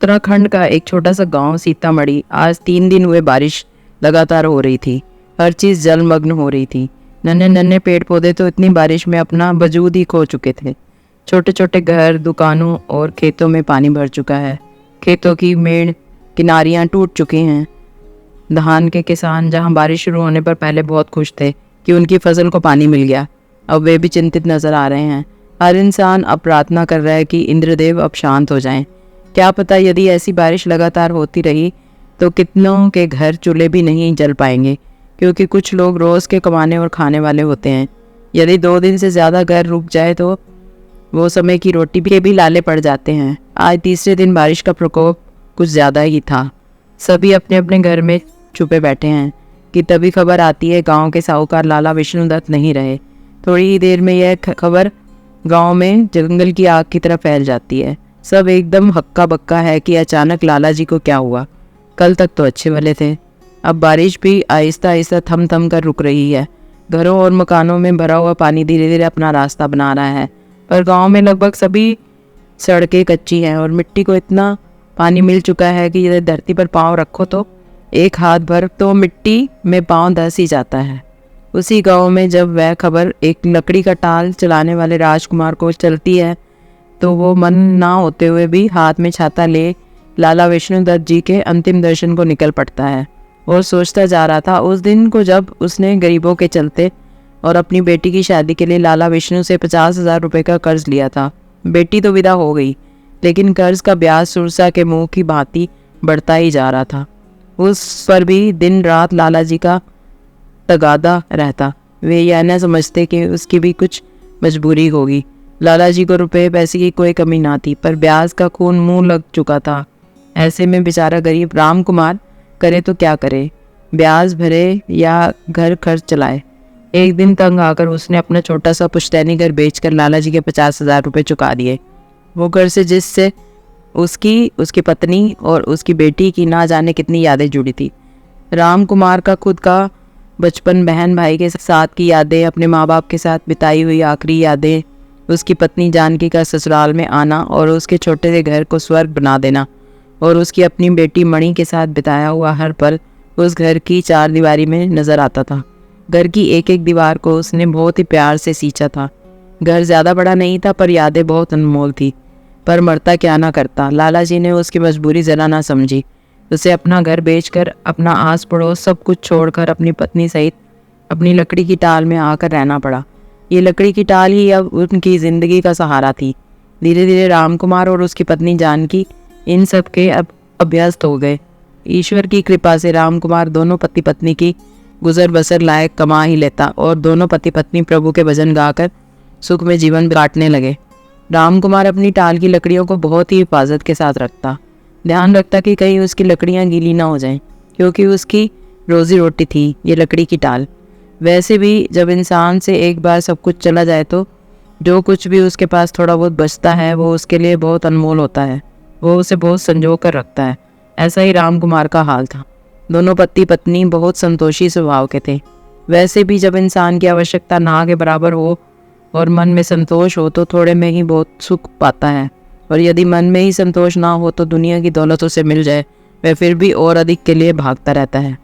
उत्तराखंड का एक छोटा सा गांव सीतामढ़ी, आज 3 दिन हुए बारिश लगातार हो रही थी। हर चीज़ जलमग्न हो रही थी। नन्हे नन्हे पेड़ पौधे तो इतनी बारिश में अपना वजूद ही खो चुके थे। छोटे छोटे घर, दुकानों और खेतों में पानी भर चुका है। खेतों की मेड़ किनारियां टूट चुकी हैं। धान के किसान जहां बारिश शुरू होने पर पहले बहुत खुश थे कि उनकी फसल को पानी मिल गया, अब वे भी चिंतित नजर आ रहे हैं। हर इंसान अब प्रार्थना कर रहा है कि इंद्रदेव अब शांत हो जाएं। क्या पता यदि ऐसी बारिश लगातार होती रही तो कितनों के घर चूल्हे भी नहीं जल पाएंगे, क्योंकि कुछ लोग रोज़ के कमाने और खाने वाले होते हैं। यदि 2 दिन से ज़्यादा घर रुक जाए तो वो समय की रोटी के भी लाले पड़ जाते हैं। आज तीसरे दिन बारिश का प्रकोप कुछ ज़्यादा ही था। सभी अपने अपने घर में छुपे बैठे हैं कि तभी खबर आती है गांव के साहूकार लाला विष्णुदत्त नहीं रहे। थोड़ी ही देर में यह खबर गांव में जंगल की आग की तरह फैल जाती है। सब एकदम हक्का बक्का है कि अचानक लाला जी को क्या हुआ। कल तक तो अच्छे भले थे। अब बारिश भी आहिस्ता आहिस्ता थम थम कर रुक रही है। घरों और मकानों में भरा हुआ पानी धीरे धीरे अपना रास्ता बना रहा है, पर गांव में लगभग सभी सड़कें कच्ची हैं और मिट्टी को इतना पानी मिल चुका है कि यदि धरती पर पाँव रखो तो एक हाथ भर तो मिट्टी में पाँव धंस ही जाता है। उसी गांव में जब वह खबर एक लकड़ी का टाल चलाने वाले राजकुमार को चलती है तो वो मन ना होते हुए भी हाथ में छाता ले लाला विष्णुदत्त जी के अंतिम दर्शन को निकल पड़ता है। और सोचता जा रहा था उस दिन को जब उसने गरीबों के चलते और अपनी बेटी की शादी के लिए लाला विष्णु से 50,000 रुपये का कर्ज लिया था। बेटी तो विदा हो गई, लेकिन कर्ज का ब्याज सुरसा के मुंह की भांति बढ़ता ही जा रहा था। उस पर भी दिन रात लाला जी का तगादा रहता। वे यह न समझते कि उसकी भी कुछ मजबूरी होगी। लाला जी को रुपए पैसे की कोई कमी ना थी, पर ब्याज का खून मुंह लग चुका था। ऐसे में बेचारा गरीब राम कुमार करे तो क्या करे, ब्याज भरे या घर खर्च चलाए। एक दिन तंग आकर उसने अपना छोटा सा पुश्तैनी घर बेचकर लाला जी के 50,000 रुपये चुका दिए। वो घर से जिससे उसकी पत्नी और उसकी बेटी की ना जाने कितनी यादें जुड़ी थी। राम कुमार का खुद का बचपन, बहन भाई के साथ की यादें, अपने माँ बाप के साथ बिताई हुई आखिरी यादें, उसकी पत्नी जानकी का ससुराल में आना और उसके छोटे से घर को स्वर्ग बना देना, और उसकी अपनी बेटी मणि के साथ बिताया हुआ हर पल उस घर की चार दीवारी में नजर आता था। घर की एक एक दीवार को उसने बहुत ही प्यार से सींचा था। घर ज़्यादा बड़ा नहीं था, पर यादें बहुत अनमोल थी। पर मरता क्या ना करता। लाला जी ने उसकी मजबूरी ज़रा ना समझी। उसे अपना घर बेचकर, अपना आस पड़ोस सब कुछ छोड़कर अपनी पत्नी सहित अपनी लकड़ी की टाल में आकर रहना पड़ा। ये लकड़ी की टाल ही अब उनकी ज़िंदगी का सहारा थी। धीरे धीरे राम कुमार और उसकी पत्नी जानकी इन सब के अब अभ्यस्त हो गए। ईश्वर की कृपा से राम कुमार दोनों पति पत्नी की गुजर बसर लायक कमा ही लेता और दोनों पति पत्नी प्रभु के भजन गाकर सुख में जीवन काटने लगे। राम कुमार अपनी टाल की लकड़ियों को बहुत ही हिफाजत के साथ रखता, ध्यान रखता कि कहीं उसकी लकड़ियां गीली ना हो जाएं, क्योंकि उसकी रोजी रोटी थी ये लकड़ी की टाल। वैसे भी जब इंसान से एक बार सब कुछ चला जाए तो जो कुछ भी उसके पास थोड़ा बहुत बचता है वो उसके लिए बहुत अनमोल होता है। वो उसे बहुत संजो कर रखता है। ऐसा ही राम कुमार का हाल था। दोनों पति पत्नी बहुत संतोषी स्वभाव के थे। वैसे भी जब इंसान की आवश्यकता ना के बराबर हो और मन में संतोष हो तो थोड़े में ही बहुत सुख पाता है, और यदि मन में ही संतोष ना हो तो दुनिया की दौलतों से मिल जाए वह फिर भी और अधिक के लिए भागता रहता है।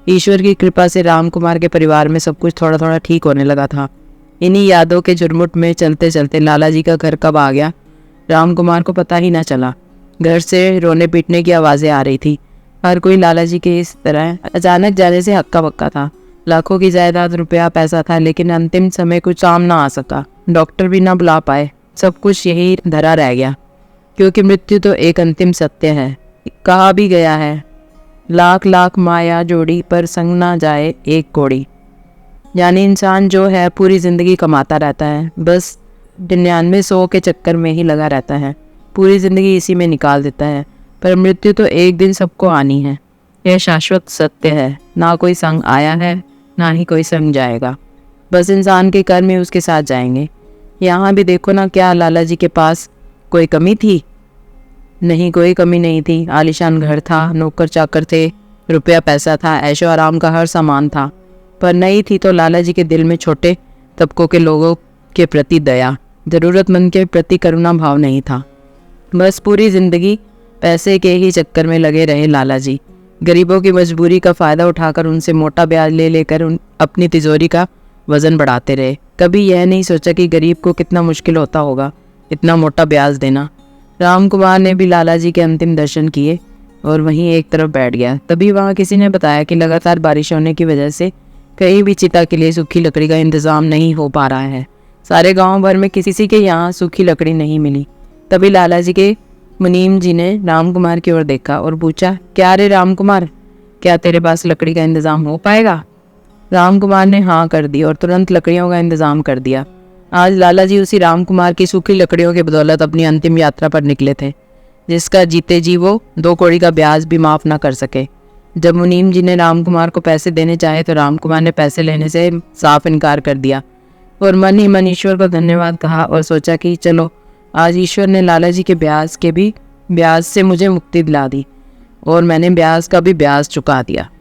ईश्वर की कृपा से राम कुमार के परिवार में सब कुछ थोड़ा थोड़ा ठीक होने लगा था। इन्हीं यादों के झुरमुट में चलते चलते लाला जी का घर कब आ गया राम कुमार को पता ही ना चला। घर से रोने पीटने की आवाज़ें आ रही थी। हर कोई लाला जी के इस तरह अचानक जाने से हक्का बक्का था। लाखों की जायदाद, रुपया पैसा था, लेकिन अंतिम समय कुछ काम ना आ सका। डॉक्टर भी ना बुला पाए। सब कुछ यही धरा रह गया, क्योंकि मृत्यु तो एक अंतिम सत्य है। कहा भी गया है, लाख लाख माया जोड़ी पर संग ना जाए एक कौड़ी। यानी इंसान जो है पूरी ज़िंदगी कमाता रहता है, बस 99-100 के चक्कर में ही लगा रहता है, पूरी ज़िंदगी इसी में निकाल देता है। पर मृत्यु तो एक दिन सबको आनी है, यह शाश्वत सत्य है। ना कोई संग आया है, ना ही कोई संग जाएगा। बस इंसान के कर्म ही उसके साथ जाएंगे। यहाँ भी देखो ना, क्या लाला जी के पास कोई कमी थी? नहीं, कोई कमी नहीं थी। आलीशान घर था, नौकर चाकर थे, रुपया पैसा था, ऐशो आराम का हर सामान था। पर नहीं थी तो लाला जी के दिल में छोटे तबकों के लोगों के प्रति दया, ज़रूरतमंद के प्रति करुणा भाव नहीं था। बस पूरी ज़िंदगी पैसे के ही चक्कर में लगे रहे लाला जी। गरीबों की मजबूरी का फ़ायदा उठाकर उनसे मोटा ब्याज ले लेकर अपनी तिजोरी का वज़न बढ़ाते रहे। कभी यह नहीं सोचा कि गरीब को कितना मुश्किल होता होगा इतना मोटा ब्याज देना। राम कुमार ने भी लाला जी के अंतिम दर्शन किए और वहीं एक तरफ बैठ गया। तभी वहाँ किसी ने बताया कि लगातार बारिश होने की वजह से कहीं भी चिता के लिए सूखी लकड़ी का इंतज़ाम नहीं हो पा रहा है। सारे गांव भर में किसी के यहाँ सूखी लकड़ी नहीं मिली। तभी लाला जी के मुनीम जी ने राम कुमार की ओर देखा और पूछा, क्या रे राम कुमार, क्या तेरे पास लकड़ी का इंतज़ाम हो पाएगा? राम कुमार ने हाँ कर दी और तुरंत लकड़ियों का इंतज़ाम कर दिया। आज लाला जी उसी राम कुमार की सूखी लकड़ियों की बदौलत अपनी अंतिम यात्रा पर निकले थे, जिसका जीते जी वो 2 कौड़ी का ब्याज भी माफ़ ना कर सके। जब मुनीम जी ने राम कुमार को पैसे देने चाहे तो राम कुमार ने पैसे लेने से साफ इनकार कर दिया और मन ही मन ईश्वर को धन्यवाद कहा और सोचा कि चलो आज ईश्वर ने लाला जी के ब्याज से मुझे मुक्ति दिला दी और मैंने ब्याज का भी ब्याज चुका दिया।